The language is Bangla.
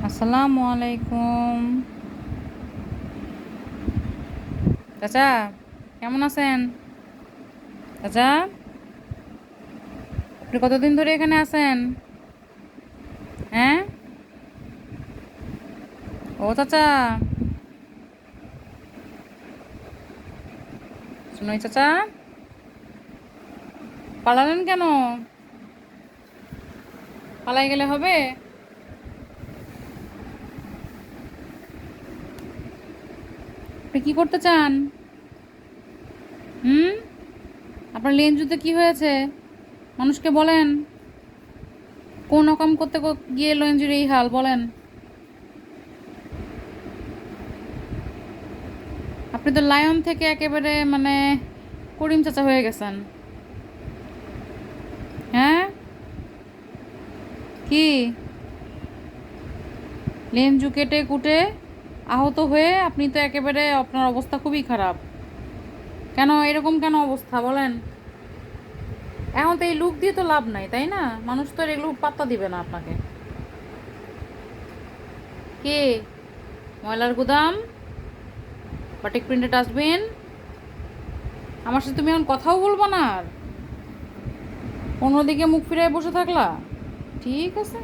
আসসালামু আলাইকুম। চাচা, কেমন আছেন? চাচা, আপনি কতদিন ধরে এখানে আছেন? হ্যাঁ, ও চাচা, শুনুই চাচা, পালালেন কেন? পালাই গেলে হবে? আপনি কি করতে চান? হুম, আপনার লেঞ্জুতে কি হয়েছে? মানুষকে বলেন। কোন অকাম করতে গিয়ে লেঞ্জুর এই হাল বলেন? আপনি তো লায়ন থেকে একেবারে মানে করিম চাচা হয়ে গেছেন। হ্যাঁ, কি লেঞ্জু কেটে কুটে আহত হয়ে আপনি তো একেবারে আপনার অবস্থা খুবই খারাপ। কেন এরকম কেন অবস্থা বলেন? এখন তো এই লুক দিয়ে তো লাভ নাই, তাই না? মানুষ তো আর এগুলো পাত্তা দিবে না আপনাকে। কে? ময়লার গুদাম? বাটিক প্রিন্টের ডাস্টবিন? আমার সাথে তুমি এখন কথাও বলবো না আর? অন্যদিকে মুখ ফিরায় বসে থাকলা? ঠিক আছে।